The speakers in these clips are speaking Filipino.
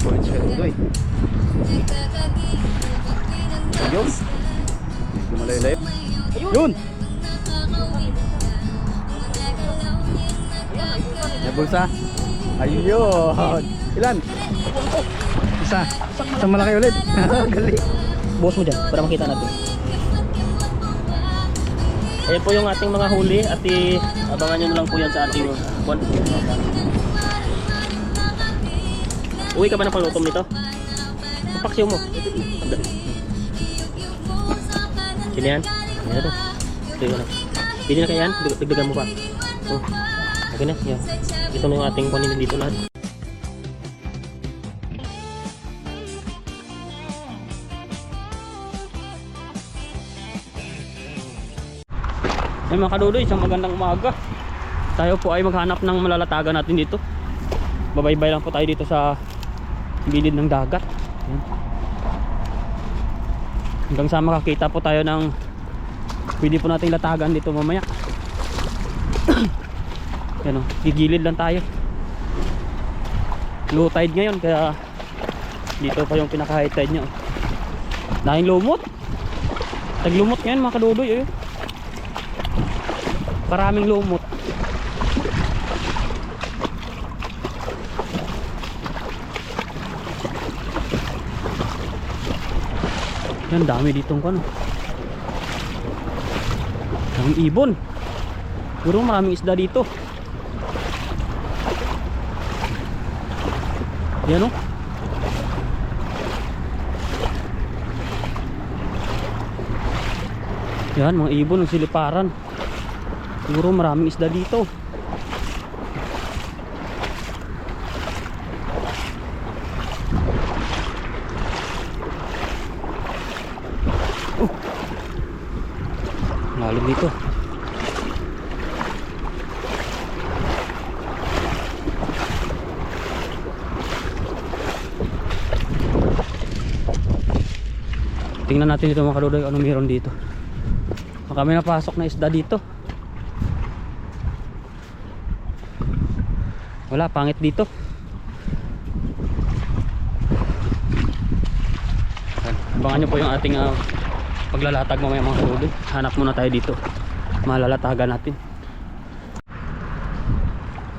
Points ka doy. Ayun. Medyo malayo-layo. Yun! May bulsa. Ayun! Ilan? Isa. Isang malaki ulit. Galing. Buhos mo dyan para makita natin. Ayan po yung ating mga huli at abangan nyo na lang po yan sa ating buwan. Uwi ka ba ng panglutom nito? Papaksiw mo. Sino yan? Ayan na to. Ito yun. Pili na kaya yan? Dagdagan mo pa. Okay na. Yan. Ito na yung ating panin dito lahat. Ay mga kadudoy, isang magandang umaga. Tayo po ay maghanap ng malalatagan natin dito. Babaybay lang po tayo dito sa gilid ng dagat. Ayan. Hanggang sa makakita po tayo ng pwede po nating latagan dito mamaya. Yan o, gigilid lang tayo. Low tide ngayon kaya dito pa yung pinaka high tide nya. Dahil lumot. Taglumot ngayon mga kadudoy. Maraming lumot. Yan, dami ditong ano. Daming ibon. Siguro maraming isda dito. Yan o. Yan, mga ibon ng siliparan. Siguro maraming isda dito. Lalim dito. Tingnan natin dito mga kadudoy, ano meron dito. Kami napasok na isda dito. Wala, pangit dito. Abangan nyo po yung ating paglalatag mamaya mga kadudoy. Hanap muna tayo dito. Malalatagan natin.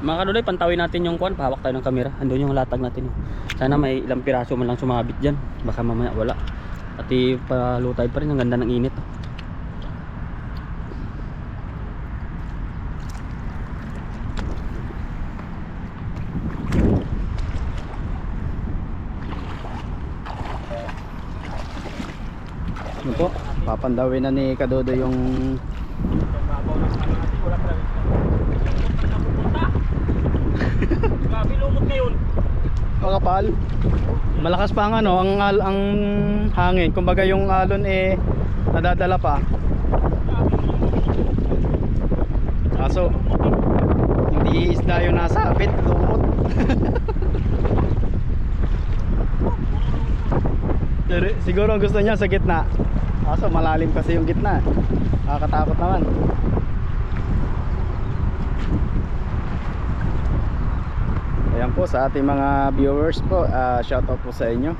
Mga kadudoy, pantawin natin yung kuwan. Pahawak tayo ng kamera. Andun yung latag natin. Sana may ilang piraso man lang sumabit dyan. Baka mamaya wala. At palutay pa rin. Ang ganda ng init. Ano po? Papandawin na ni Kadodo yung Grabe lumot ngayon. makapal. Malakas pa ang ano, ang hangin. Kumbaga yung alon nadadala pa. Kaso hindi isda yung nasabit, lumot. Siguro gusto niya sa gitna. Kaso malalim kasi yung gitna. Nakakatakot naman. Ayan po sa ating mga viewers po, shoutout po sa inyo.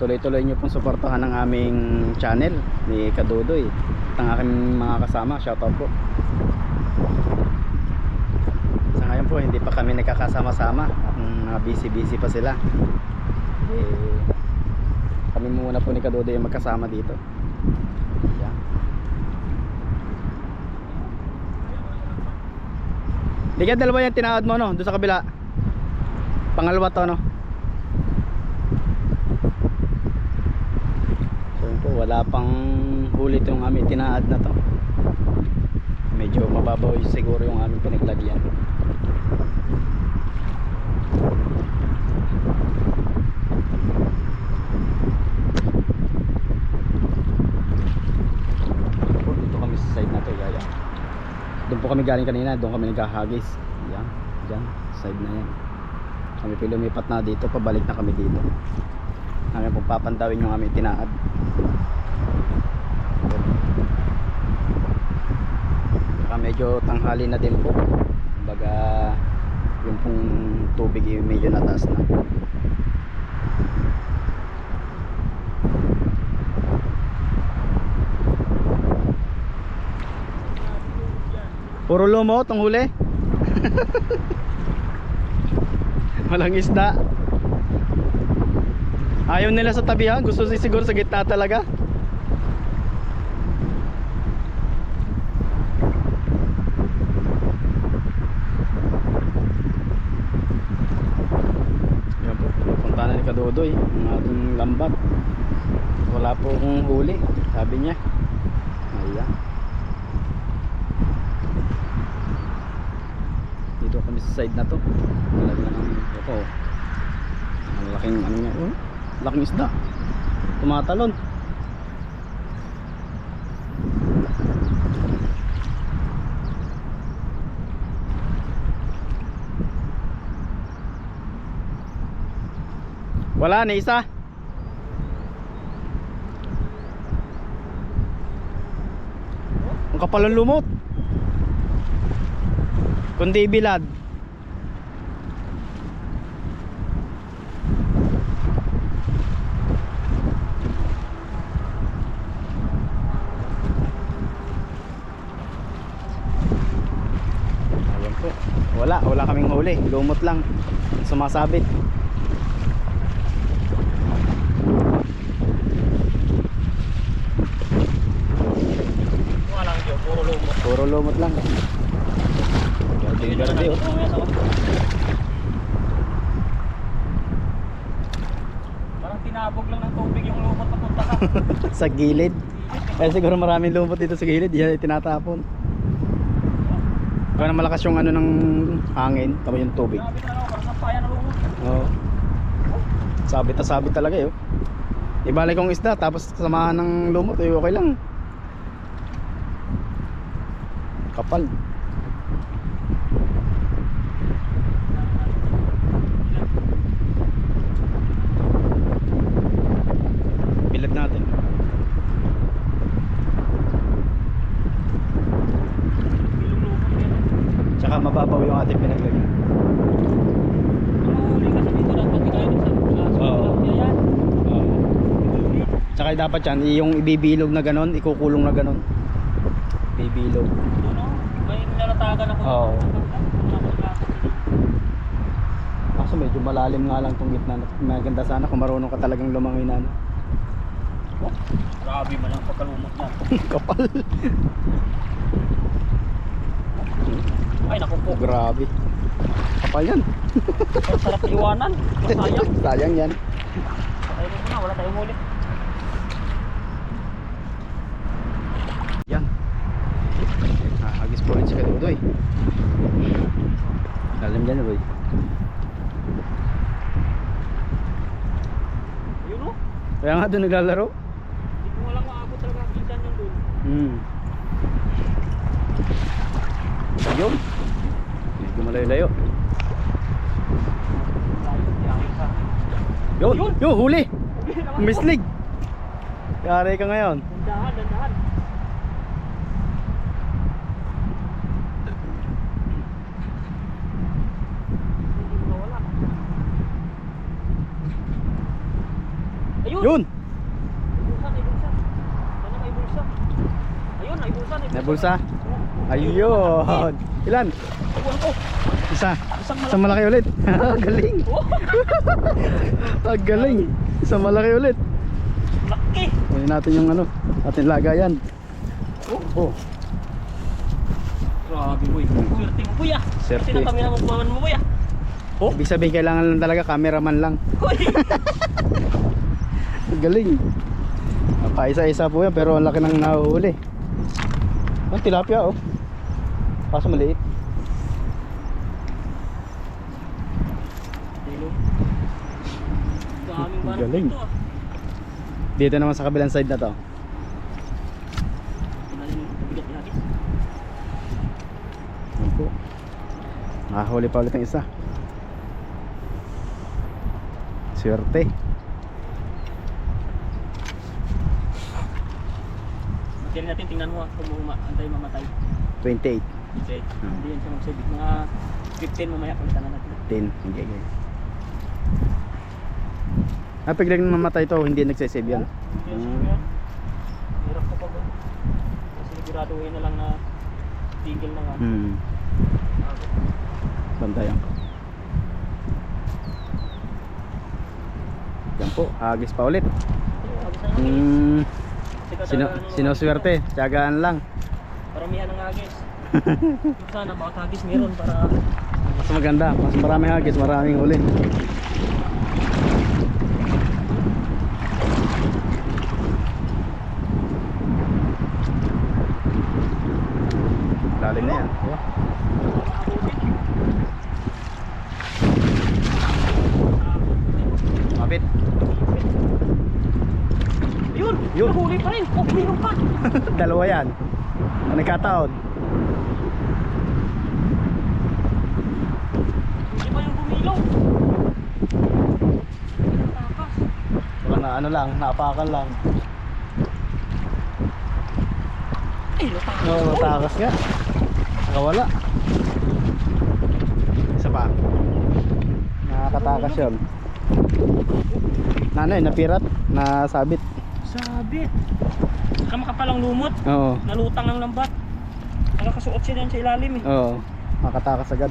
Tuloy-tuloy nyo pong suportahan ng aming channel ni Kadudoy at ang aking mga kasama. Shoutout po. Sa ngayon po hindi pa kami nagkakasama-sama. Mga busy pa sila. Kami muna po ni Kadodo yung magkasama dito. Ayan. Di ka dalawa yung tinahod mo no? Doon sa kabila. Pangalawa to no? So yun po, wala pang huli itong aming tinahod na to. Medyo mababaw siguro yung aming pinaglagyan. Doon po kami galing kanina, doon kami naghahagis. Yan, dyan, side na yan. Kami po lumipat na dito, pabalik na kami dito. Kami po papandawin yung aming tinaad. Saka medyo tanghali na din po. Kumbaga yung pong tubig medyo nataas na. Puro lumot ang huli. Walang isda. Ayaw nila sa tabihan, gusto siguro sa gitna talaga. Yan po, pupunta na ni Kadodoy ang ating lambat. Wala po akong huli, sabi niya. Ayan. Dito kami sa side na to. Talaga ng ito. Ang laking ano niya, oh. Laking isda. Tumatalon. Wala na isa. Ang kapal ng lumot. Kundi bilad. Ayan po. Wala kaming huli. Lumot lang. Sumasabit. Walang yun, puro lumot. Puro lumot lang. Gardi oh. Parang tinabog lang ng tubig yung lumot na punta ka. Sa gilid. Eh siguro maraming lumot dito sa gilid. Yan tinatapon. Kaya malakas yung ano ng hangin. Tama yung tubig. Grabe talaga, parang sampayan na lumot. Oo. Sabit na sabit talaga eh. Oh. Ibalik kong isda tapos samahan ng lumot eh, okay lang. Kapal. Bilad natin. Bilong lumot yan. Tsaka mababaw yung ating pinaglagyan. Ang mahuli kasi dito dapat ikaw din sa Oo. yan. Oo. Tsaka dapat yan, yung ibibilog na ganon, ikukulong na ganon. Bibilog. Ano? May nilalatagan ako. Oo. Kaso medyo malalim nga lang tong gitna. Maganda sana kung marunong ka talagang lumangoy na ano. Grabe man ang pagkalumot niya. Kapal. Ay naku po. Grabe. Kapal yan. Ang sarap iwanan. Sayang. Sayang yan. Patay mo na, wala tayong huli. Yan. Agis po rin si Kadodoy. Lalim dyan boy. Ayun o. Kaya nga doon naglalaro. Hindi ko walang maabot talaga ang kintan yung doon. Ayun. Medyo malayo-layo. Yun, yun, huli. Mislig. Yari ka ngayon. Dandahan, dandahan. Hindi mo nawala. Ayun! Yun. Ay bulsa. Sana may bulsa. Ayun, ay bulsa. May bulsa. Ayun. Ilan? Ayun ko. Isa. Isang Isang malaki ulit. Galing. Galing. Isang malaki ulit. Laki. Kunin natin yung ano, ating lagayan. Oh. Grabe boy. Swerte mo kuya. Swerte. Kasi kami na magpaman mo kuya. Oh, ibig sabihin kailangan lang talaga cameraman lang. Hoy. Galing. Paisa-isa po yan pero ang laki ng nahuhuli. Ang tilapia oh. Kaso maliit. Daming barang Galing. dito ah. Dito naman sa kabilang side na to. Tinalim yung bigat ni Agis. Yan po. Nakahuli pa ulit ng isa. Swerte. Magkali natin tingnan mo kung antay mamatay. 28. Okay. Hindi yan siya magsabit. Mga 15 mamaya palitan na natin. 10. Okay. Paglang mamatay to, hindi nagsasave yan. Yes, yan. Hirap ko pag kasi siguraduhin na lang na tigil ng ano. Bantayan ko. Yan po, hagis pa ulit. Sinoswerte, tiyagaan lang. Paramihan ng hagis. Sana bawat hagis meron para Mas maganda, mas maraming hagis, maraming huli. Lalim na yan. Diba? Mapit. Yun! Yun. Nahuli pa rin! Oh, meron pa! Dalawa yan. Ano nagkataon? Hindi pa yung bumilaw. Takas. Baka na ano lang, naapakan lang. Ay, natakas. Oo, natakas nga. Nakawala. Isa pa. Nakakatakas yun. Nanay, napirat, nasabit. Sabit. Saka makapalang lumot. Oo. Nalutang ang lambat. Nakakasuot siya dyan sa ilalim eh. Oo. Makatakas agad.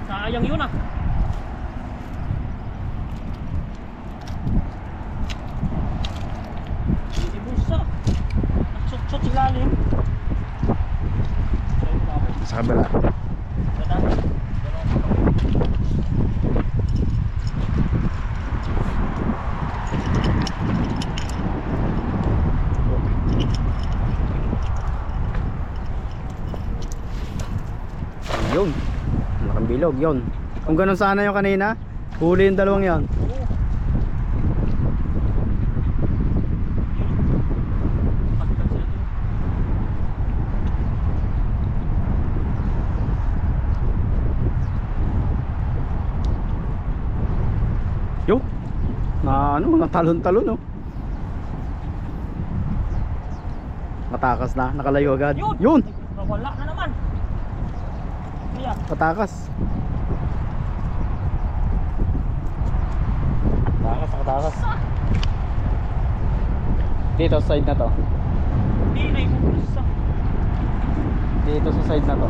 Sayang yun ah. Hindi busa. Naksot-sot sa ilalim. Sa kabila. Yun. Malaking bilog yun. Kung ganun sana yung kanina, huli yung dalawang yon. Yo. Na ano, natalon-talon oh. Matakas na, nakalayo agad. Yun. Wala na naman. Kaya. Patakas. Patakas. Dito sa side na to. Hindi na ipupusa. Dito sa side na to.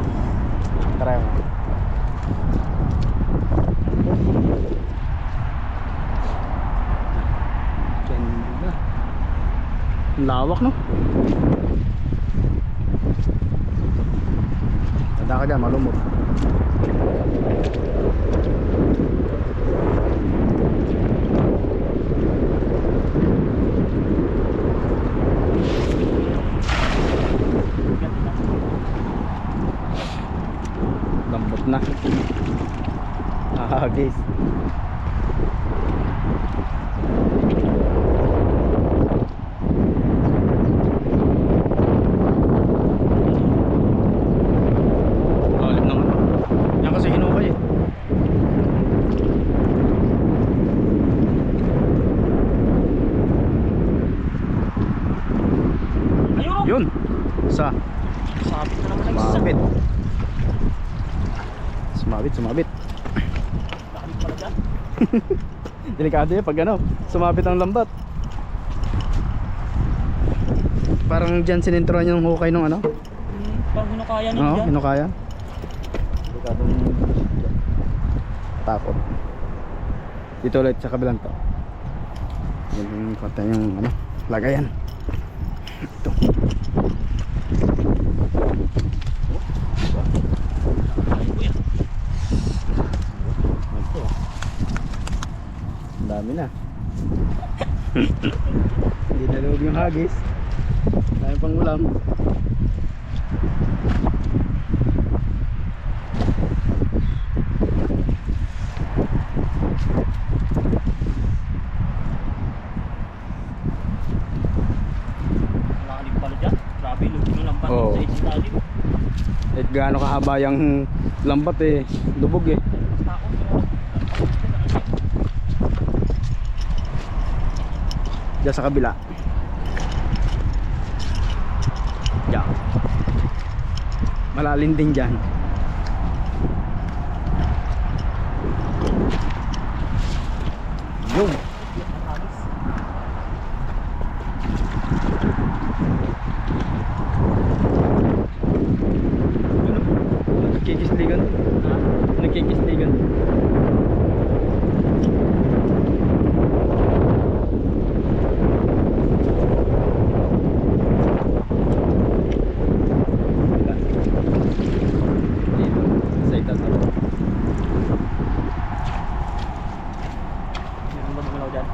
Try mo. Ganda. Ang lawak no? Tanda ka dyan, malumot. Lambot na. Guys. Lalim ng ano. Yan kasi hinukay eh. Ayun! Yun. Isa. Sabit na naman ang isa. Sumabit. Dahil pala dyan. Delikado yun pag ano, sumabit ang lambat. Parang dyan sininturan yung hukay nung ano. Pag hinukaya niya Oo, dyan. hinukaya. Delikadong takot. Dito ulit sa kabilang to. Yan yung konti yung ano, lagayan. Ito. Ang dami na. Hindi na loob yung hagis. Dami pang ulam. Nakalig pala dyan. Grabe yung lubog ng lambat Oo. sa ilalim. At gaano kahaba yung lambat eh. Lubog eh. Takot Diyan sa kabila. Diyan. Malalim din dyan. Yun.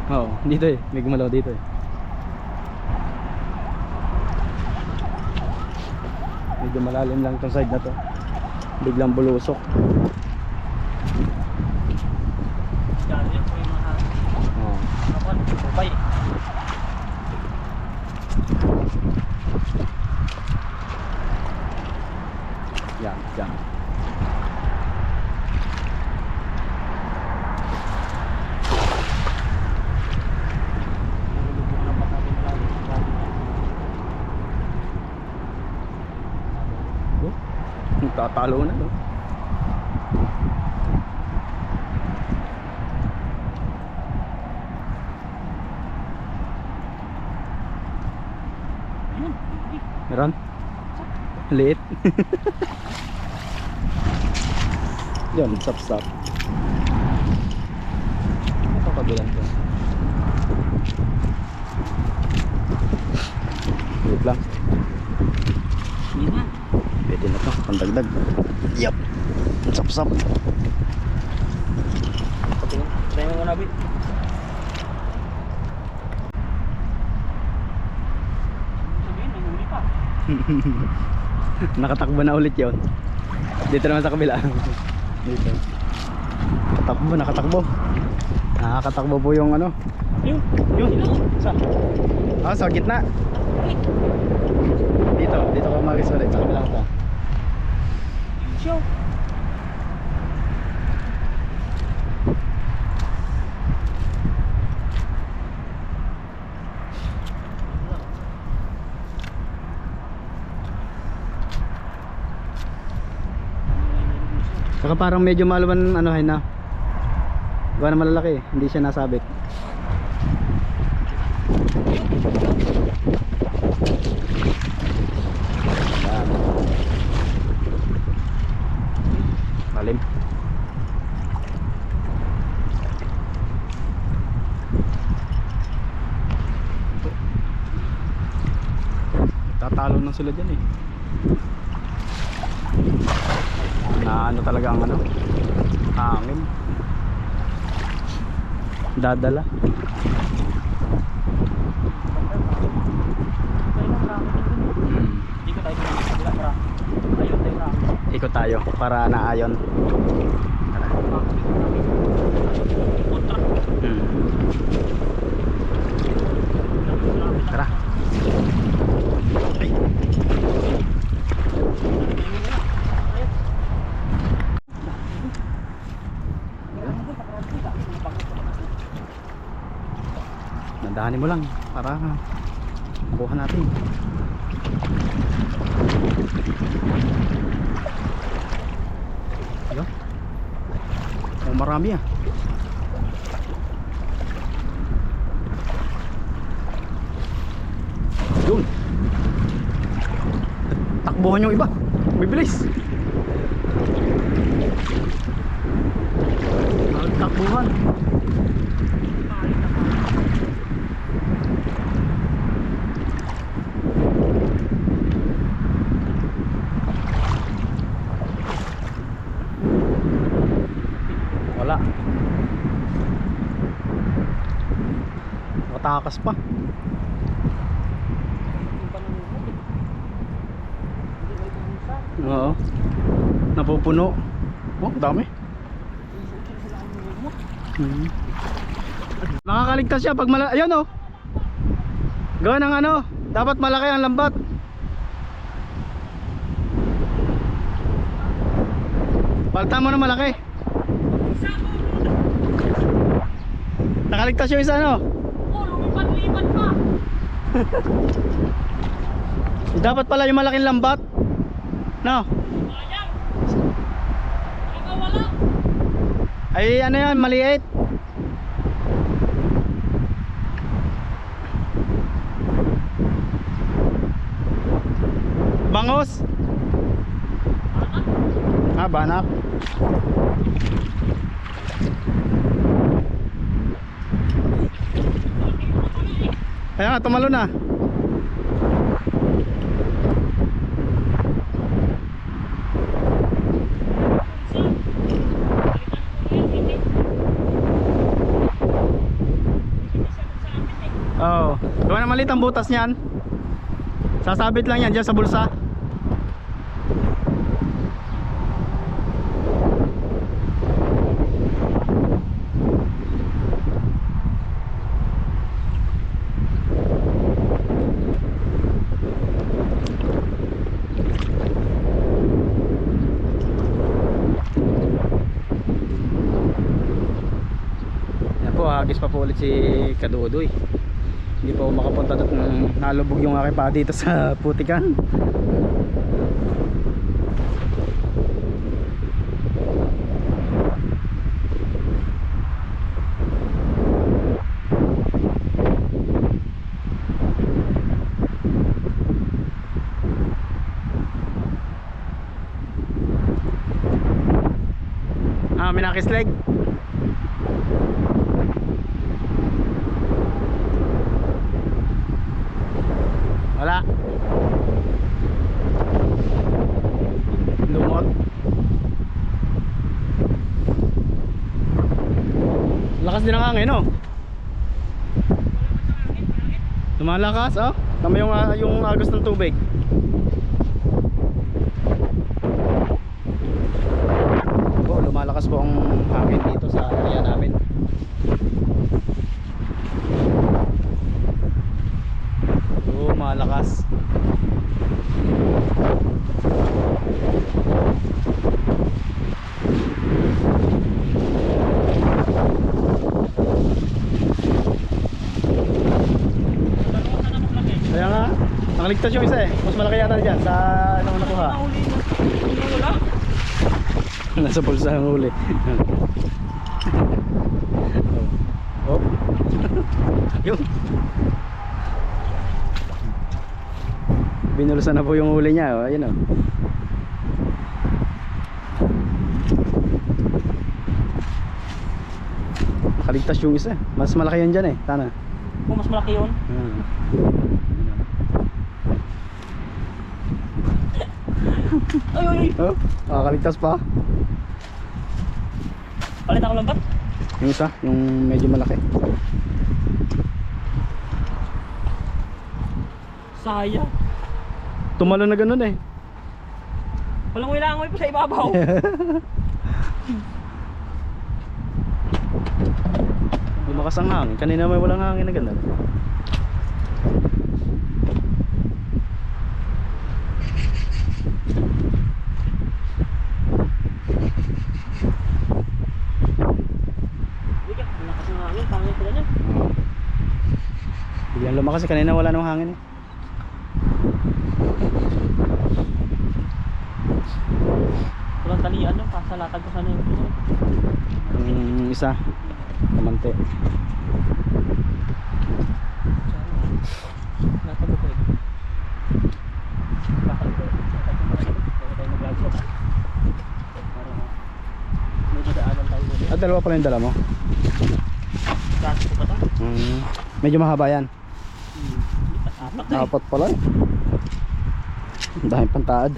Oo, dito eh. May gumalaw dito eh. Medyo malalim lang tong side na to. Biglang bulusok. Dali po yung mga Oo. kapon, kupay. Yan, yan. Oh, tatalo na no. Ayun, Meron? Liit. Yan, stop. Ito kabilang ko. Wait lang. hindi na. Pwede na to, pandagdag. Yup. Sap. Patingin, try mo muna, Bi. Sabihin, may huli pa. Nakatakbo na ulit yon. Dito naman sa kabila. Dito. Nakatakbo. Nakakatakbo po yung ano. Ayun, Yun. Sa gitna. Dito ka magis ulit sa kabila ka. show. Saka parang medyo maluwan ano hay na. Gawa na malalaki, hindi siya nasabit. Yan. Malim. Tatalo na sila dyan eh. Na ano talaga ang ano, hangin dadala. Dito tayo sa kabila para ayun tayo na. Ikot tayo para naayon. Tara. Kontra. Tara. Ay. Nandahanin mo lang para makuha natin. Ayun. Oh, marami ah. Yun. Takbuhan yung iba. Bibilis. Takbuhan. Wala. Matakas pa. Oo. Napupuno. Oh, dami. Nakakaligtas siya pag malaki. Ayun oh. Gawa ng ano, dapat malaki ang lambat. Palta mo na malaki. Nakaligtas yung isa ano. Oh, lumipat-lipat pa. Dapat pala yung malaking lambat. No. Sayang. Ikaw wala. Ay ano yan, maliit. Bangos. Ah, banak. Ayan nga, tumalo na. Gawa na maliit ang butas niyan. Sasabit lang yan dyan sa bulsa. Hagis pa po ulit si Kadudoy. Hindi pa ako makapunta at nalubog yung aking pa dito sa putikan. Minakis leg. Wala. Lumot. Lakas din ang hangin, no? Lumalakas, oh. Tama yung agos ng tubig. Oh, lumalakas po ang hangin dito sa area namin. Malakas. Kaya nga, nakaligtas yung isa eh. Mas malaki yata dyan sa ano nakuha. Nasa pulsa ang huli. Oh. Yung binulusan na po yung huli niya, oh. Ayun, oh. Nakaligtas yung isa. Mas malaki yun dyan eh. Sana. Oh, mas malaki yun. Ay, ay, ay. Oh, nakaligtas pa. Palit ako lang ba? Yung isa, yung medyo malaki. Sayang. Tumalo na ganun eh. Walang wilangoy pa sa ibabaw. Lumakas ang hangin. Kanina may walang hangin na ganun. Malakas ng hangin, pangit pala niya. Biglang lumakas eh. Kanina wala nang hangin eh. Walang talian no, pasalatag ko sana yung Yung isa, kamante. Natag ko rin. Bakal ko. Tayo mag-vlog ko. Medyo daanan tayo ulit. Ah, dalawa pala yung dala mo? Kasi ko pa to. Medyo mahaba yan. Apat na eh. Apat pala eh. Ang daming pantaad.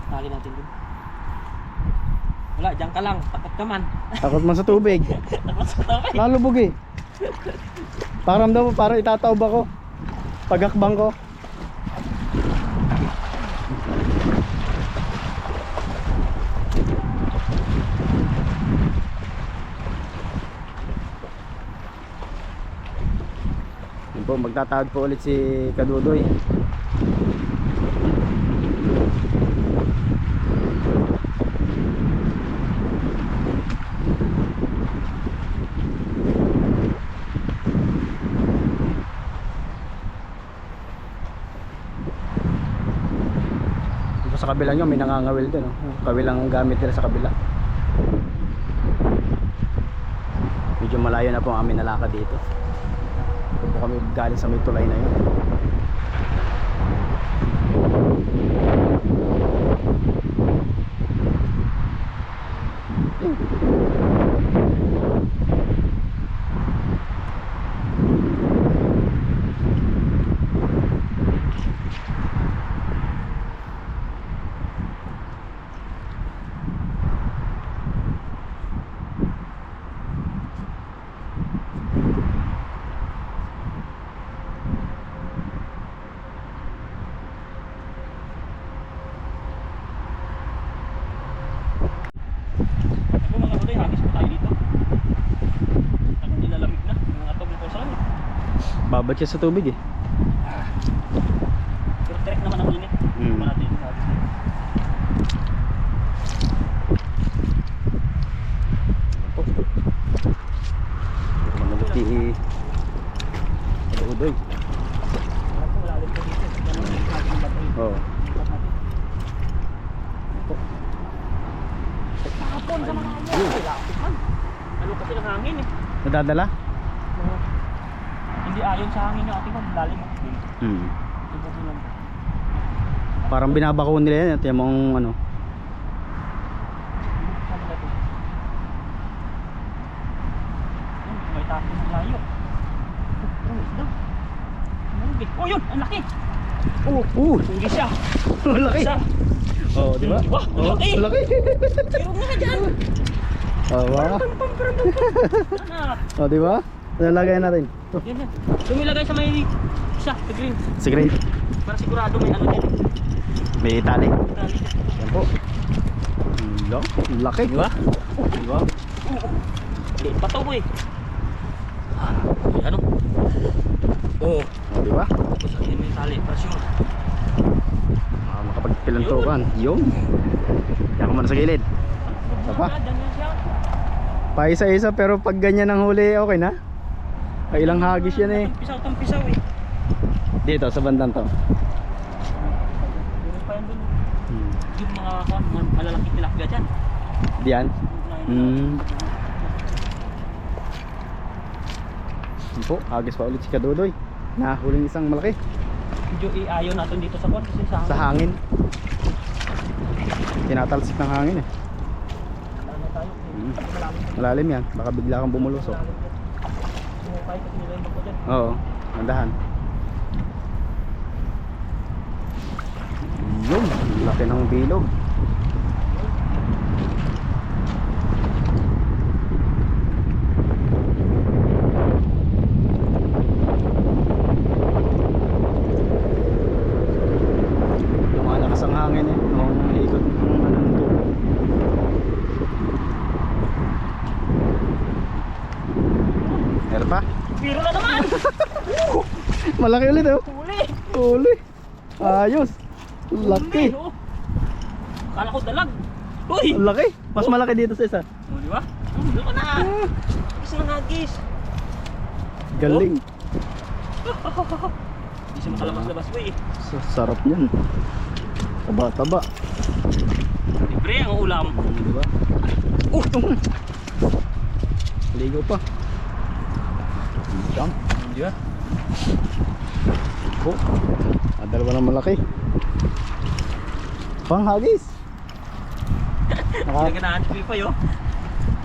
Tali natin dun. Wala, dyan ka lang. Takot ka man. Takot man sa tubig. Takot sa tubig. Nalubog eh. Pakiramdam mo parang itataob ako. Pagakbang ko. Yun po, magtatawag po ulit si Kadudoy. Sa kabila nyo may nangangawil din, no? Kabilang gamit nila sa kabila. Medyo malayo na po ang aming nalakad dito. Ito po kami galing sa may tulay na yun. Babad siya sa tubig eh. Pero direct naman ang init. Mm. Wala din sa atin. Maluti udoy. Wala din po dito. Yan ang ating bato. Oo. Kahapon sa mga ano. Lapit man. Ano kasi ng hangin eh. Nadadala? Hindi ayon sa hangin yung ating lalim. Hmm. Ibubo lang. Parang binabako nila yan. Ito yung mga ano. Sabi na ito. May tapo ng layo. Oh, isda. Munggi. Oh, yun! Ang laki! Munggi siya! Laki! Isa! Oo, di ba? Wah, ang laki! Laki! Pero nga dyan! Oo, ba? Anak! Oo, di ba? Nalagay natin. Yan yan. Lumilagay sa may isa, sa green. Sige. Para sigurado may ano din. May tali. Tali dyan. Yan po. Laki. Di ba? Di ba? Liit pa to boy. Ay, ano? Oo. Oo, di ba? Tapos ano yun may tali, para sure. Makapagpilantukan. Yung. Yan ko muna sa gilid. Sapa? Dyan yan siya. Paisa-isa pero pag ganyan ang huli, okay na? Kailang hagis yan eh. Tampisaw eh. Dito, sa bandang to. Meron pa yan dun. Yung mga malalaki tilapia dyan. Diyan. Po, hagis pa ulit si Kadudoy. Nahuling isang malaki. Medyo iayon natin dito sa kon kasi Sa hangin. Tinatalsik ng hangin eh. ano tayo. Malalim yan. Baka bigla kang bumulusok. Sumukay kasi nila yung bako dyan. Oo, mandahan. Yun, laki ng bilog. Lumalakas ang hangin eh. Nung ikot ng ano ng tubig. Meron pa? Biro na naman! Malaki ulit oh. Huli! Huli. Ayos. Laki. Oh. Kala ko dalag. Uy! Ang laki. Mas malaki dito sa isa. Oh, di ba? Doon ka na! Hagis ng hagis! Galing. Hindi siya makalabas-labas ko eh. Sarap niyan. Taba-taba. Libre ang ulam. Di ba? Tung. Ligo pa. Jump. Di ba? Oh. Dalawa na malaki. Panghagis. Hindi ka nahanap pa yun.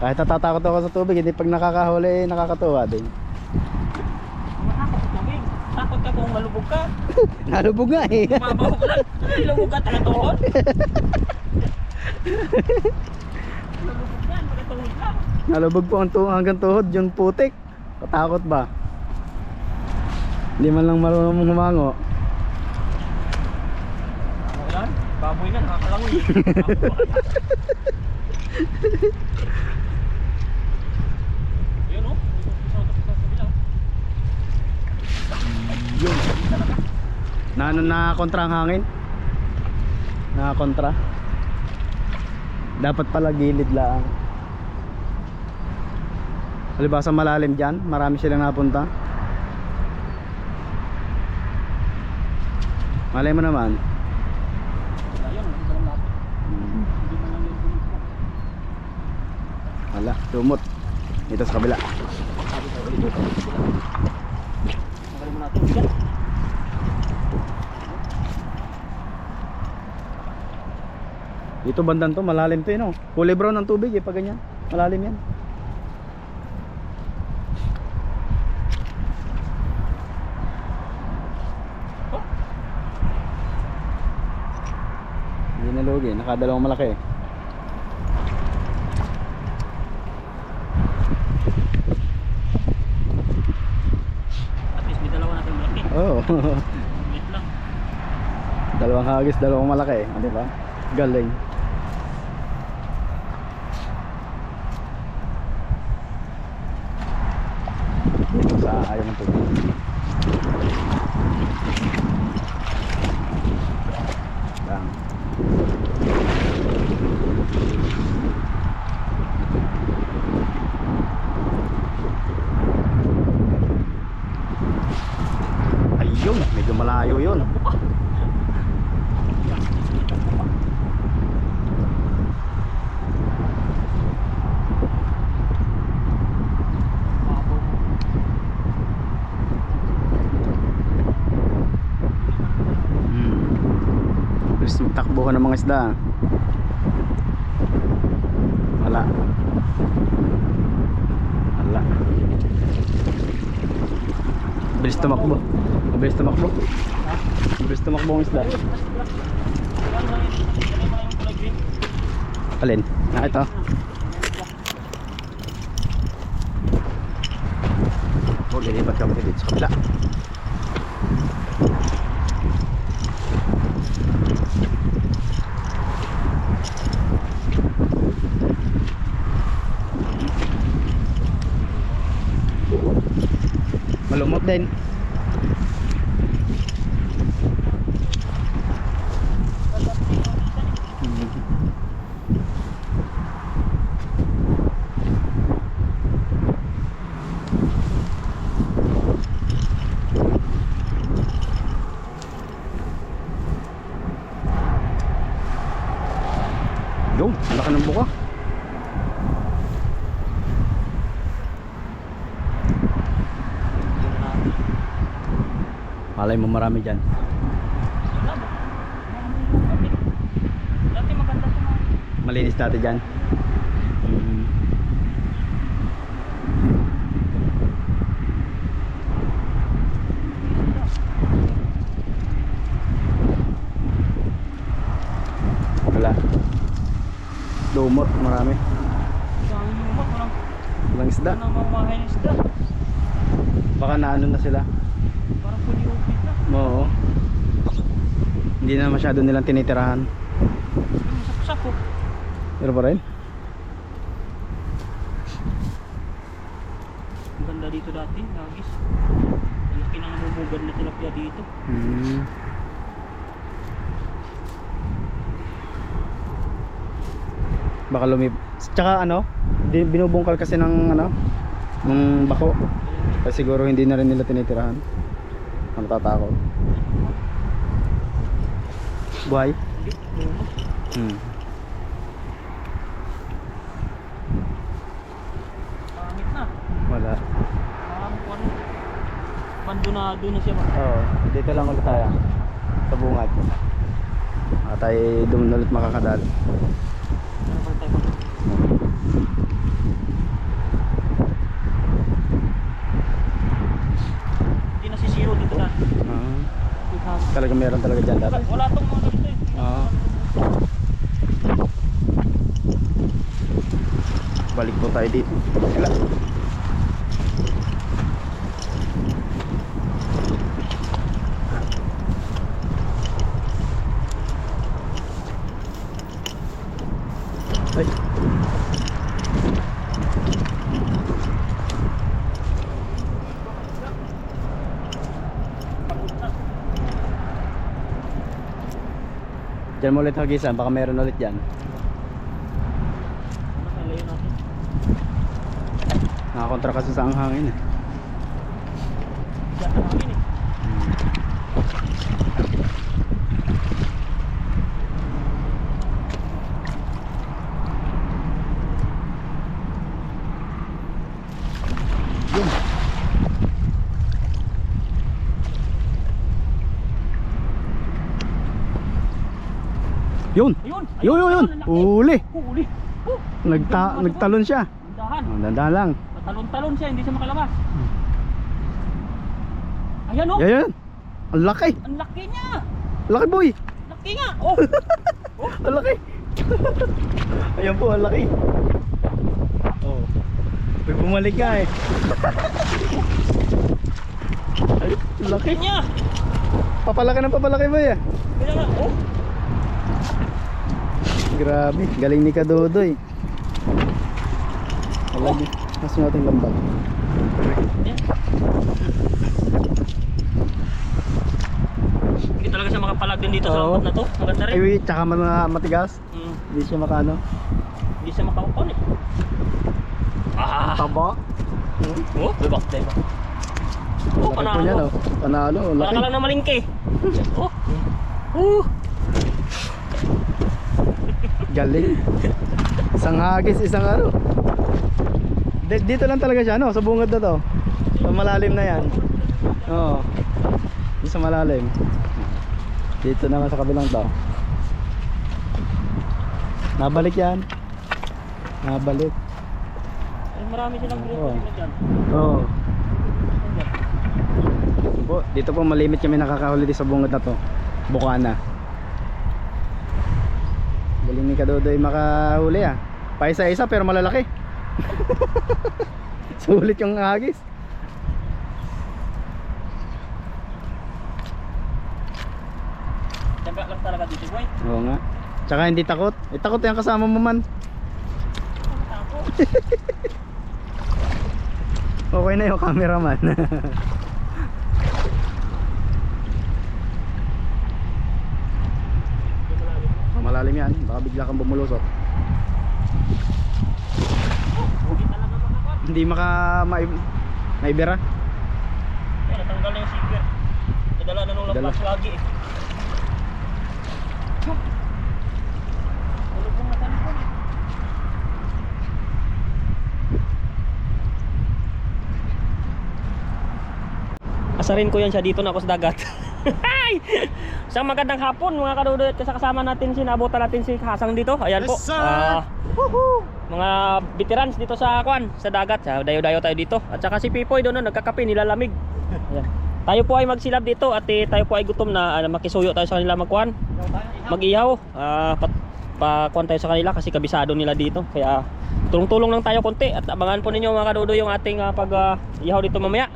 Kahit natatakot ako sa tubig, hindi pag nakakahuli, nakakatuwa din. Matakot sa tubig. Takot ka kung malubog ka. Nalubog nga eh. Mabaho ka lang. Nilubog ka, tagatuhod. Nalubog yan, tagatuhod lang. Nalubog po ang hanggang tuhod, yung putik. Katakot ba? Hindi man lang marunong humango. Ano yan? Baboy nga, nakakalangoy. Yun o. Yun. Na kontra ang hangin. Na kontra. Dapat pala gilid lang. Halimbawa sa malalim dyan, marami silang napunta. Malay mo naman. Ayun, hindi pa lang lapit. Hindi pa lang yung bumito. Wala, tumot. Dito sa kabila. Sabi ko ulit dito. Magaling mo natin. Yan. Dito bandang to, malalim to yun oh. Kulay brown ang tubig eh, pag ganyan. Malalim yan. Hindi nalugi, nakadalawang malaki eh. At least may dalawa natin malaki. Oo. Wait lang. Dalawang hagis, dalawang malaki eh. Di ba? Galing. Dito sa ayaw ng tubig. Lang. Ayun, medyo malayo yun. Bilis takbuhan ng mga isda. Wala. Wala. Bilis tumakbo. Bilis tumakbo. Bilis tumakbo ang isda. Alin? Ah, ito. Oh, lilipat kami dito sa kabila. Malumot din. Yo, ang laki ng buka. Malay mo marami dyan. Dati maganda siya. Malinis dati dyan. Wala. Dumot, marami. Daming lumot, Walang isda. walang mamahay ng isda. Baka naano na sila. Parang puli-upit na. Oo. Hindi na masyado nilang tinitirahan. Yung saksak oh. Pero pa rin. Ang ganda dito dati, nagis. Ang laki ng namumugad na tilapia dito. Baka tsaka ano, binubungkal kasi ng ano, ng bako. Kasi siguro hindi na rin nila tinitirahan. Ang tatakot. Buhay? Hindi, lumot. Pangit na. Wala. Parang ano, abandonado na siya ba? Oo, dito lang ulit tayo. Sa bungad. At tayo doon ulit makakadal. Ano ba tayo ba? Hindi na si Zero dito na. Talaga meron talaga dyan dati. Wala tong mga dito eh. Oo. Balik po tayo dito. Wala. Ay. Diyan mo ulit hagisan, baka meron ulit dyan. Layo natin. Nakakontra kasi sa ang hangin eh. Diyan ang hangin eh. Yun! Ayun! Yun! Huli! Huli! Oh, Nagtalon siya. dahan. Oh, dandahan lang. Matalon-talon siya, hindi siya makalabas. Ayan oh! Yan! Ang laki! Ang laki niya! Laki boy! Laki nga! Oh! Ang laki! Ayan po, ang laki! Oh. May bumalik nga eh. Ay, ang laki! Laki niya! Papalaki ng papalaki boy eh. Kaya nga, oh! Grabe, galing ni Kadodoy. Alagi, mas natin lambag. Ayan. Hindi talaga siya makapalag din dito sa Oo. lambat na to. Maganda rin. Ay, tsaka matigas. Hindi siya makano. Hindi siya makaupon eh. Ah! Taba. Oh, bebak tayo ba? Oh, Laki po niyan, panalo. oh. Panalo, Para laki. ka lang na malingke. Oh. Galing. Isang hagis, isang ano. Dito lang talaga siya, no? Sa bungad na to. Sa malalim na yan. Oo. Dito sa malalim. Dito naman sa kabilang to. Nabalik yan. Nabalik. Ay, marami silang Oo. green na dyan. Oo. Dito po malimit kami nakakahuli dito sa bungad na to. Bukana. Galing ni Kadodoy makahuli ah. Paisa-isa pero malalaki. Sulit yung hagis. Tiyaga lang talaga dito, boy. Oo nga. Tsaka hindi takot. Takot yung kasama mo man. Tako. Okay na yung cameraman. Malalim yan. Baka bigla kang bumulusot. Hindi talaga makakot. Hindi maibira. Ay, natanggal na yung zipper. Nadala na nung lampas lagi eh. Tulog ng matalipon eh. Asarin ko yan siya dito na ako sa dagat. Isang magandang hapon mga kadudoy at kasama natin sinabutan natin si Hasang dito. Ayan po. Yes, sir! Mga veterans dito sa sa dagat. Sa dayo-dayo tayo dito. At saka si Pipoy doon nagkakape, nilalamig. Ayan. Tayo po ay magsilab dito at tayo po ay gutom na makisuyo tayo sa kanila magkuhan. Mag-ihaw. Pakuhan tayo sa kanila kasi kabisado nila dito. Kaya tulong-tulong lang tayo konti at abangan po ninyo mga kadudoy yung ating pag-ihaw dito mamaya.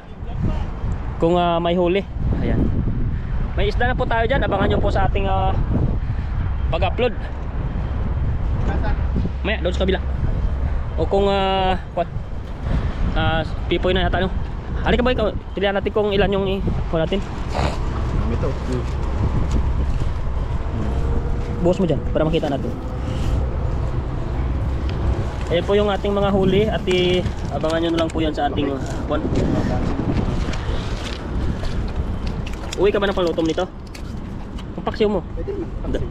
Kung may huli. Ayan. May isda na po tayo dyan. Abangan nyo po sa ating pag-upload. Maya, doon sa kabila. O kung Pipoy na yata no. Halika ba ikaw? Tilihan natin kung ilan yung i-kuha natin. Ito. Buhos mo dyan para makita natin. Ayan po yung ating mga huli at abangan nyo na lang po yan sa ating kuhan. Uwi ka ba ng palutom nito? Ang paksiw mo. Pwede Da-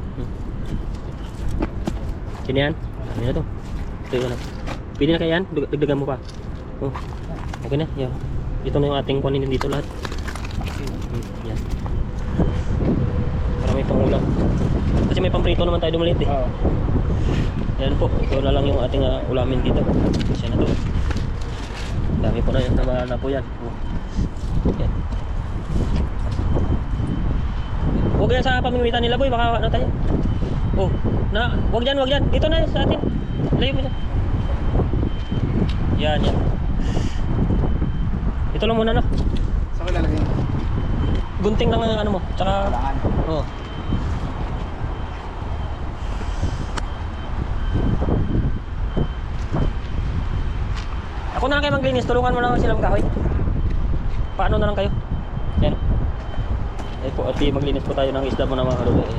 Sino yan? Ano na to? Ito na. Pwede na kaya yan? Dagdagan mo pa. Oh. Okay na. Yan. Ito na yung ating kunin dito lahat. Yan. Para may pangulam. Kasi may pamprito naman tayo dumalit eh. Oo. Yan po. Ito na lang yung ating ulamin dito. Kasi na to. Dami po na po yan. Oh. Yan. Huwag yan sa pamimitan nila boy, baka ano tayo. Oh, wag dyan. Dito na sa atin. Layo mo dyan. Yan. Ito lang muna no. Saan ko lalagay? Gunting lang ang ano mo. Tsaka, Kailangan. oh. Ako na lang kayo maglinis, tulungan mo lang silang kahoy. Paano na lang kayo? Yan. Eh po, at maglinis po tayo ng isda mo na mga kaluloy.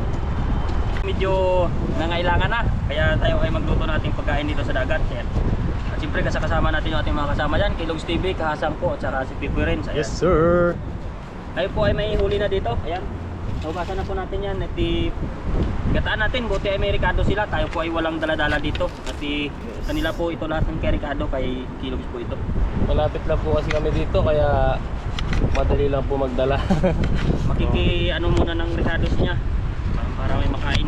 Medyo nangailangan na, kaya tayo ay magluto nating pagkain dito sa dagat. Yan. At siyempre kasama natin yung ating mga kasama dyan, Kilogs TV, Kahasang po, at saka si Pipoy Renz. Yes sir. Tayo po ay may huli na dito. Ayan. Naugasan na po natin yan. At gataan natin. Buti ay may Ricardo sila. Tayo po ay walang daladala dito. At kanila po ito lahat ng kay Ricardo. Kay Kilogs po ito. Malapit lang po kasi kami dito kaya madali lang po magdala. Ano muna ng Ricardo niya. Para may makain.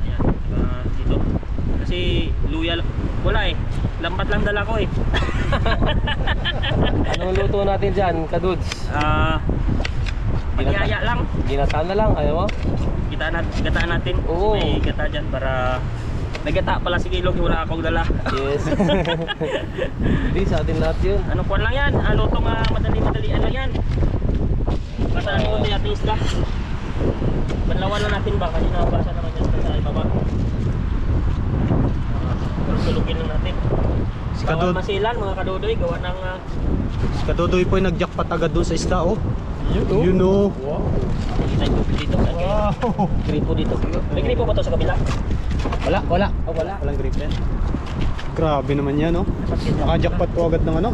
Ayan. Dito. Kasi luya. Wala eh. Lambat lang dala ko eh. Anong luto natin dyan, kadudes? Pagyaya lang. Ginataan na lang, ayaw mo? Gataan natin. Oo. May gata dyan para may gata pala si Kilog, wala akong dala. Yes. Hindi, sa atin lahat yun. Ano po lang yan? Lutong madali-madalian lang yan. Basta ano yung ating isda. Banlawan lang natin ba? Kasi nabasa naman yan sa ibaba. Pero sulugin lang natin. Si Bawal Kadud, masilan mga kadudoy, gawa ng si Kadudoy po ay nag-jackpot agad doon sa isda oh. You know. kita yung tubig dito. Wow. Gripo dito. May gripo ba to sa kabila? Wala. Oh, wala. Walang grip yan. Grabe naman yan oh. Naka-jackpot po agad ng ano.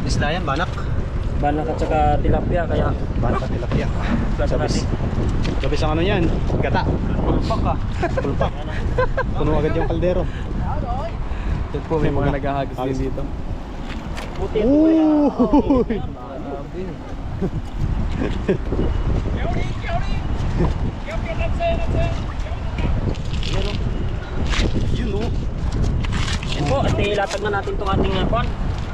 Isda yan, banak. Banak at saka tilapia, kaya Banak at tilapia. plasa natin. Gabis ang ano yan, gata. Pulpak ka. Pulpak. Puno agad yung kaldero. Yan po, may mga naghahagis din dito. Puti. Oh! Grabe. Yun oh. Yan po, at ilatag na natin itong ating kwan.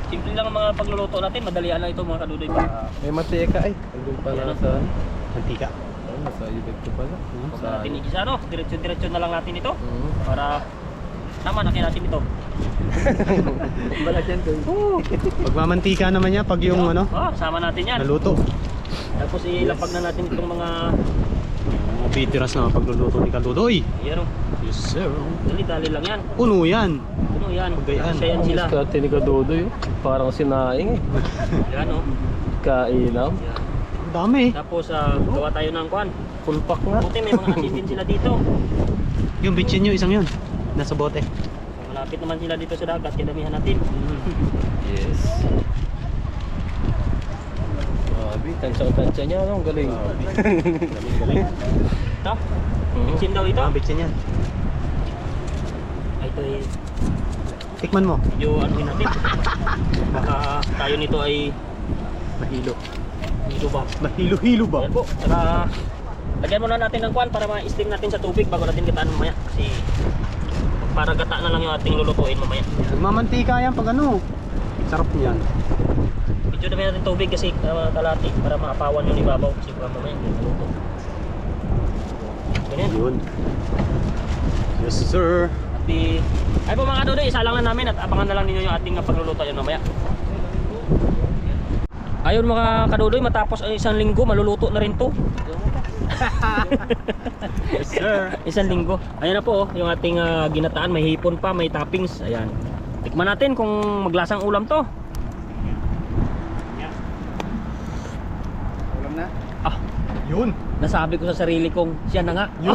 Simple lang ang mga pagluluto natin, madalian lang ito mga kadudoy pa. May mantika ay. Andun pala sa... Mantika. Oh, nasa ibig ko pala. Huwag na natin igisa, no? Diretso-diretso na lang natin ito. Mhm. Para nakin natin ito. Balat yan doon. Pagmamantika naman niya pag yung ano, Oh, sama natin yan. naluto. Tapos ilapag na natin itong mga... Bitiras na pagluluto ni Kadudoy. Yan o. Yes sir. Dali-dali lang yan. Puno yan. Ano yan? Pagayaan. Isa yan sila. Diskarte ni Kadodoy. Parang sinaing eh. Yan o. Kainam. Ang dami. Tapos gawa tayo ng kwan. Pulpak nga. Buti may mga assistant sila dito. Yung bitchin nyo, isang yun. Nasa bote. Malapit naman sila dito sa dagat. Kaya damihan natin. Yes. Grabe, tansya-tansya niya. Ang galing. Galing. Ito. Bitchin daw ito. Ah, bitchin yan. Ay, ito ay Tikman mo. medyo anuhin natin. Baka tayo nito ay Mahilo. dito ba? Mahilo-hilo ba? Ayan po. Saka lagyan muna natin ng kwan para ma-steam natin sa tubig bago natin gataan mamaya. Kasi para gata na lang yung ating lulutuin mamaya. Mamantika yan pag ano. Sarap niyan. Medyo dami natin tubig kasi kalati para maapawan yung ibabaw. Kasi baka mamaya hindi maluto. Ganyan. Yun. Yes sir. Ay po mga kadudoy, isa lang na namin at abangan na lang ninyo yung ating pagluluto yan mamaya. Ayun mga kadudoy, matapos ang isang linggo, maluluto na rin to. Yes sir. Isang linggo. Ayan na po, yung ating ginataan, may hipon pa, may toppings. Ayan. Tikman natin kung maglasang ulam to. Ulam na. Ah, Yun. nasabi ko sa sarili kong siya na nga. Yun.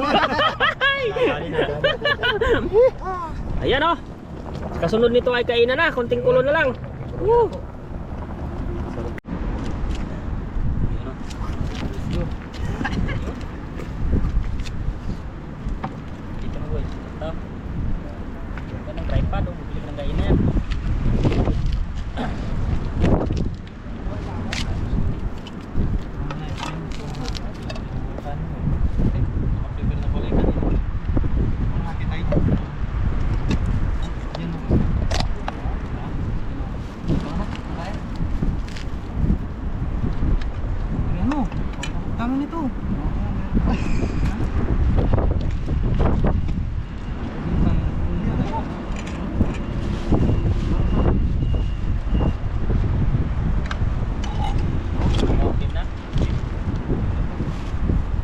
Ayan oh. Kasunod nito ay kainan na, konting kulo na lang. Woo. Dito mo boy. Ito. Ito ng tripod, bumili ka ng kainan yan. Tama nito. Okay na.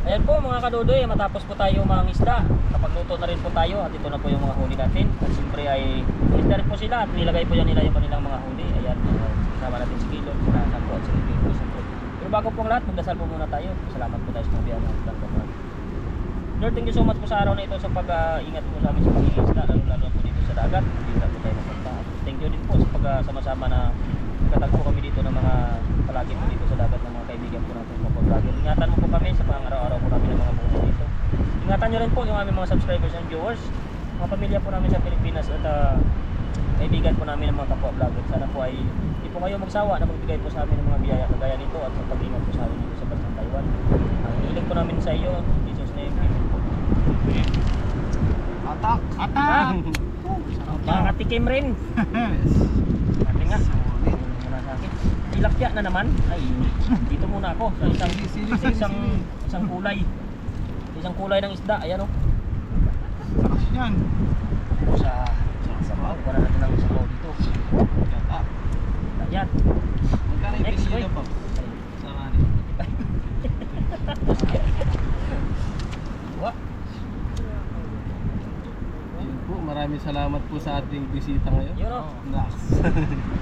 Ayan po mga kadudoy, matapos po tayo mangisda. Kapagluto na rin po tayo at ito na po yung mga huli natin. At siyempre ay isda rin po sila at nilagay po yan nila yung kanilang mga huli. Ayan, kasama natin si Kilo, si Sampo at si Kilo. Pero bago po ang lahat, magdasal po muna tayo. Salamat po tayo sa mga biyaya ng Panginoon. Lord, thank you so much po sa araw na ito sa pag-ingat po sa amin sa pag-iisda, lalo po dito sa dagat. Dito po tayo napunta. Thank you din po sa pag-sama-sama na katagpo kami dito ng mga palagi po dito sa dagat ng mga kaibigan po natin mga vlogger. Ingatan mo po kami sa pang-araw-araw po namin ng mga buhay dito. Ingatan nyo rin po yung aming mga subscribers and viewers, mga pamilya po namin sa Pilipinas at kaibigan po namin ng mga kapwa vlogger. Sana po ay hindi po kayo magsawa na magbigay po sa amin ng mga biyaya kagaya nito at sa pag-ingat po sa amin dito sa bansang Taiwan. Ang hiling po namin sa iyo, in Jesus name, amen po. Atak! Atak! Makakatikim rin. Sabi nga. Tilapia na naman. Ay, dito muna ako sa isang kulay. Isang kulay ng isda. Ayan oh. Sarap yan. Sa sabaw. Wala natin ng sabaw dito. Ayan. Next week. Yun po, maraming salamat po sa ating bisita ngayon. Yun o. Nax.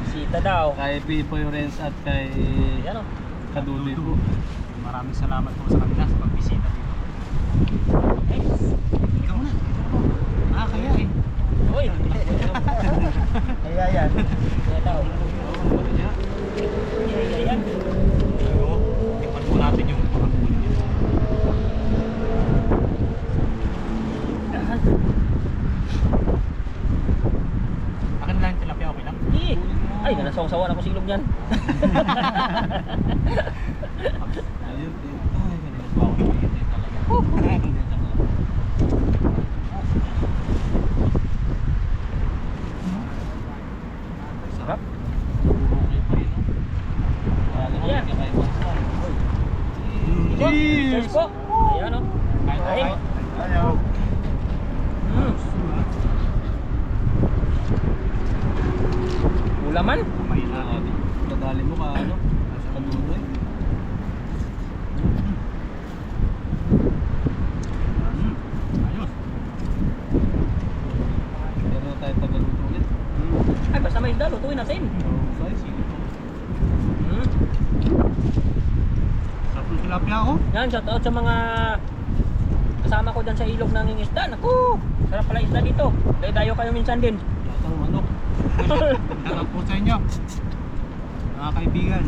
Bisita daw. Kay Pipoy Renz at kay Yan o. Kadudoy po. Maraming salamat po sa kanila sa pagbisita dito. Ikaw muna. Kaya eh. Uy. Kaya yan. Yan daw. Yan. Tikman po natin yung mga huli niya. Akin lang yung tilapia, okay lang? Ay, nanasawsawan ako silog niyan. Ayun, ay, kanina pa ako nakikita talaga. Sarap. Okay pa yun, no? Wala naman Yan. kakaiba. Cheers po. Ayan o. Ay. Ulaman. Nadali mo ka, ano? Nasa Kadudoy. Ayos. Pero tayo tagaluto ulit. Ay, basta may isda, lutuin natin. Size, sige po. Sarap ng tilapia oh. Yan, shout out sa mga kasama ko dyan sa ilog ng isda. Naku, sarap pala isda dito. Dayo kayo minsan din. Latang manok. Sarap po sa inyo. Mga kaibigan.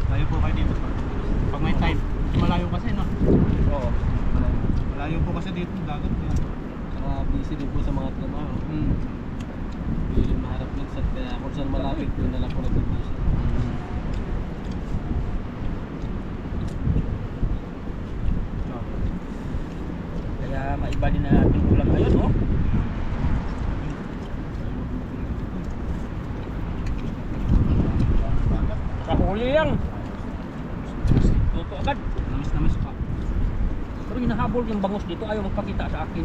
Layo po kayo dito. Pag may time. Malayo kasi no. Oo. Malayo po kasi dito ng dagat. Yan. Saka busy din po sa mga trabaho. Hindi rin maharap minsan. Kaya kung saan malapit, doon na lang po nag-busy. Kaya maiba din na ating ulam ngayon, no? Sa huli yan. Luto agad. Namis pa. Pero hinahabol yung bangus dito, ayaw magpakita sa akin.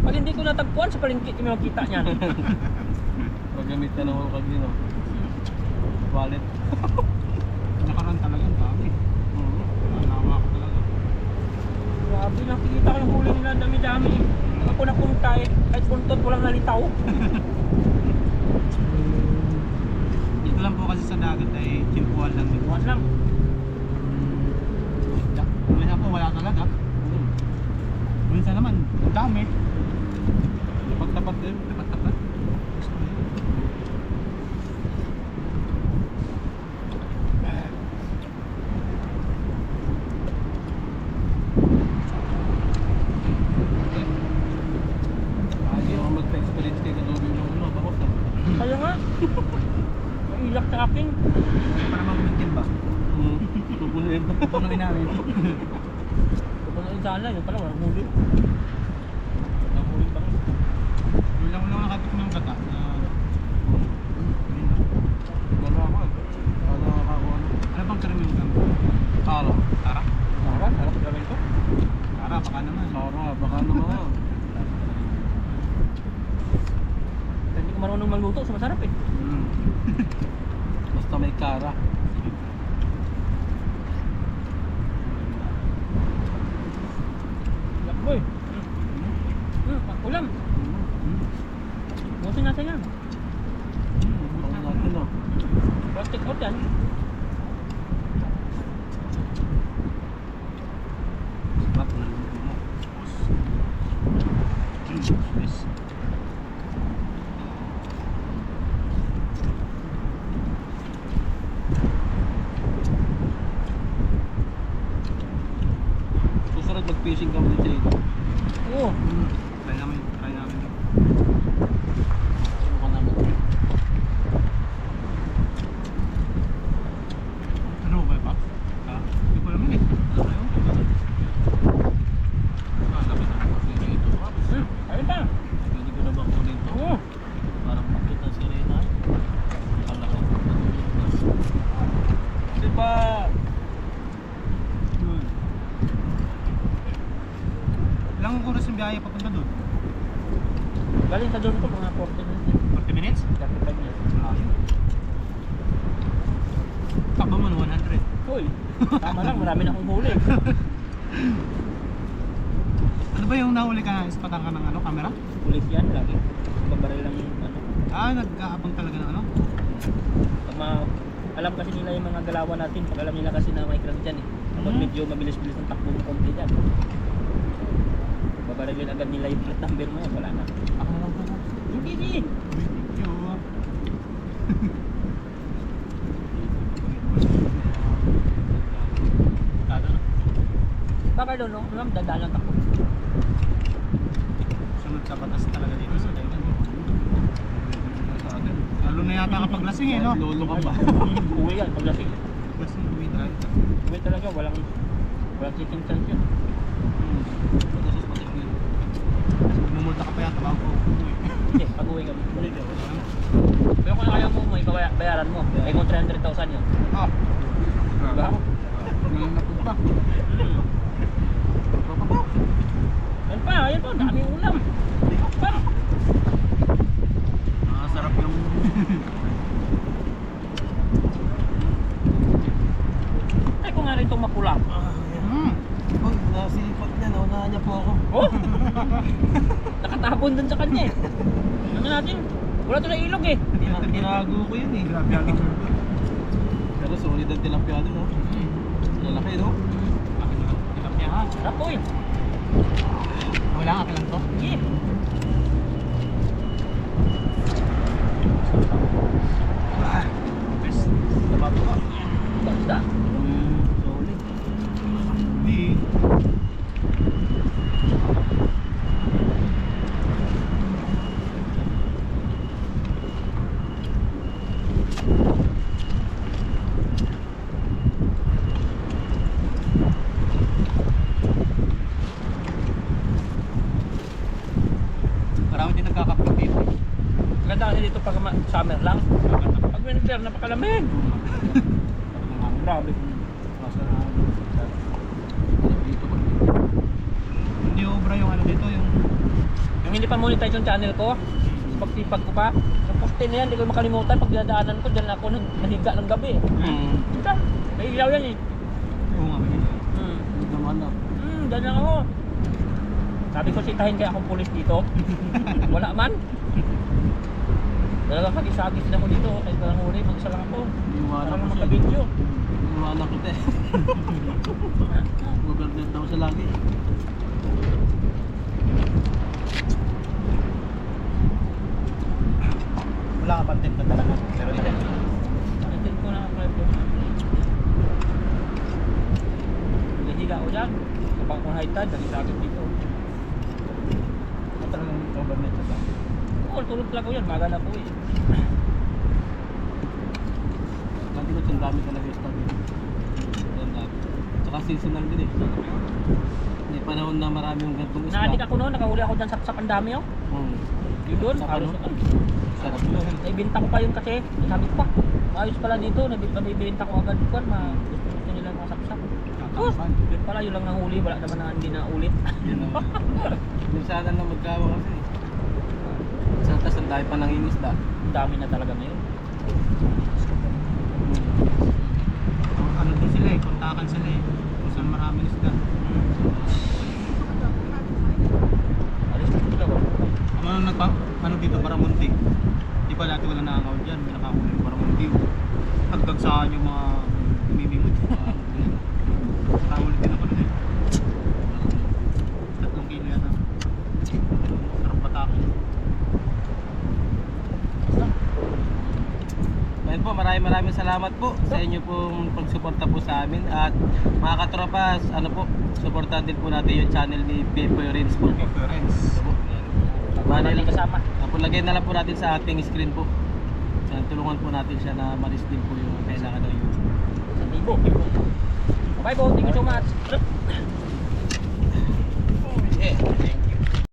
Pag hindi ko natagpuan sa palengke, may makita niyan. Magamit ka ng hukag din, no? Wallet. Nakaraan talaga ang dami. Nawa ko talaga. Grabe, nakikita ko yung huli nila, dami-dami. Ako napunta eh, kahit puntot, walang nalitaw. Dito lang po kasi sa dagat ay chimpuan lang dito. Buwan lang. Minsan po wala talaga. Minsan naman, ang dami. Tapat-tapat din. Tapat-tapat. Hindi ako magpa-experience kay Kadudoy ng ano, bakot na. Kaya nga. Mailak sa akin. Para mag-maintain ba? Pupunuin. Pupunuin namin. Pupunuin sana, yun pala, walang huli. Nakulit pa rin. Yun lang nakatik ng gata. Wala ako. Wala nakakakuha. Ano bang karamihan yung gamit? Tara. Tara? Sarap, sarap gawin ko. Tara, baka naman. Tara, baka naman. Hindi ko marunong magluto, so masarap eh. Basta may kara. Lakboy. Ulam. Buti natin yan. Baka natin, no? Plastic out yan. Sarap na luto mo. Yes. Susunod mag-fishing kami dito. Oo. Try namin. Subukan namin. Ano ba pa? Hindi ko naman eh. Ano yun? Sabi na ako kasi ito. Ayun pa. Pwede ko na ba kunin to? Oo. Parang bakit na sirena. Kalaki. Diba? Ilang oras yung biyahe papunta doon? Galing sa doon ko mga 40 minutes. 40 minutes? 35 minutes. Takbo mo no, 100. Uy, tama lang, marami na akong huli. Ano ba yung nahuli ka na? Ispatan ka ng ano, camera? Ulit yan, lagi. Babaril lang yung ano. Nag-aabang talaga ng ano? Pag alam kasi nila yung mga galawan natin, pag alam nila kasi na may crank dyan eh. Kapag medyo mabilis-bilis ng takbo mo konti dyan. Babaragin agad nila yung plate number mo, wala na. Ako na lang po. Hindi. Thank you. Baka doon, no? Alam, dadaan lang takbo. Sunod sa batas talaga dito sa Thailand. Lalo na yata kapag lasing eh, no? Lolo ka ba? Uwi yan, pag lasing. Lasing, uwi talaga. Uwi talaga, walang chicken chance yun. Patas-patas yun. Mumulta ka pa yata bago ko uwi. Hindi, pag uwi ka. Pero kung ayaw mo, may bayaran mo. Ay kung 300,000 yun. Ah, Diba? ngayon na po pa. Ayun pa, daming ulam. Pa. Nakasarap yung... Ay, kung nga rin itong mapula. Uy, nasipot niya. Naunahan niya po ako. Oh! Nakatapon dun sa kanya eh. Ano natin? Wala ito na ilog eh. Tinago ko yun eh. Grabe ang Pero solid ang tilapia doon, no? Lalaki, no? akin na lang. Tilapia ha. Sarap po eh. Wala nga lang to. Yeah. Best. Sabato ka. Basta. Solid. Hindi. Marami din nagkakapit dito. Ganda kasi dito pag summer lang. Pag winter, napakalamig. Grabe. Dito ba? Hindi obra yung ano dito, yung... Yung hindi pa monetize yung channel ko, sipag-sipag ko pa. Yung poste na yan, hindi ko makalimutan. Pag dinadaanan ko, dyan ako nahiga ng gabi. Diba? May ilaw yan eh. Oo nga, may Hindi naman na. Dyan lang ako. Sabi ko sitahin kaya akong pulis dito. Wala man. Talagang kagis-agis na ako dito. Kahit walang huli, mag-isa lang ako. Iiwanan Parang ko siya. magka-video. Iiwanan kita eh. Overnight daw siya lagi. Wala ka content na talaga. Pero yun. Nakitin ko na ang live ko. Nahiga ako dyan. Kapag kung high tide, nagis-agis dito. Talagang overnight siya. Oo, tulog talaga yan. Maga na po eh. Nandigot yung dami talaga yung stock. Yan dami. Tsaka seasonal din eh. May panahon na marami yung gantong isda. Naadik ako noon, nakahuli ako dyan sa pandami oh. Yun doon, Sa halos ano? ako. Sarap yun. Naibinta ko pa yun kasi, sabi ko pa, ayos pala dito, nabibinta ko agad ko, gusto nila masapsap. Tapos, yun pala, yun lang nahuli, wala naman na hindi na ulit. Yun naman. Minsan lang magkawa kasi. Sa tas ang dahil pa nangingisda. Ang dami na talaga ngayon. Ano din sila eh, kontakan sila eh. Kung saan maraming isda. Alis na sila ko. Ano dito, Baramunti. Di ba dati wala nakakaw dyan, may nakahuli yung Baramunti. Nagdagsaan yung mga mimimot. Nakahuli din ako nun eh. 3 kilo yan ah. Sarap patakin. Ayun po, maraming salamat po sa inyo pong pagsuporta po sa amin. At mga katropas, ano po, suportahan din po natin yung channel ni Pepoy Rins po. Preference. Wala natin kasama. Lagay na lang po natin sa ating screen po. Tulungan po natin siya na malis din po yung kailangan ng YouTube. Sa libo. Bye po, thank you so much.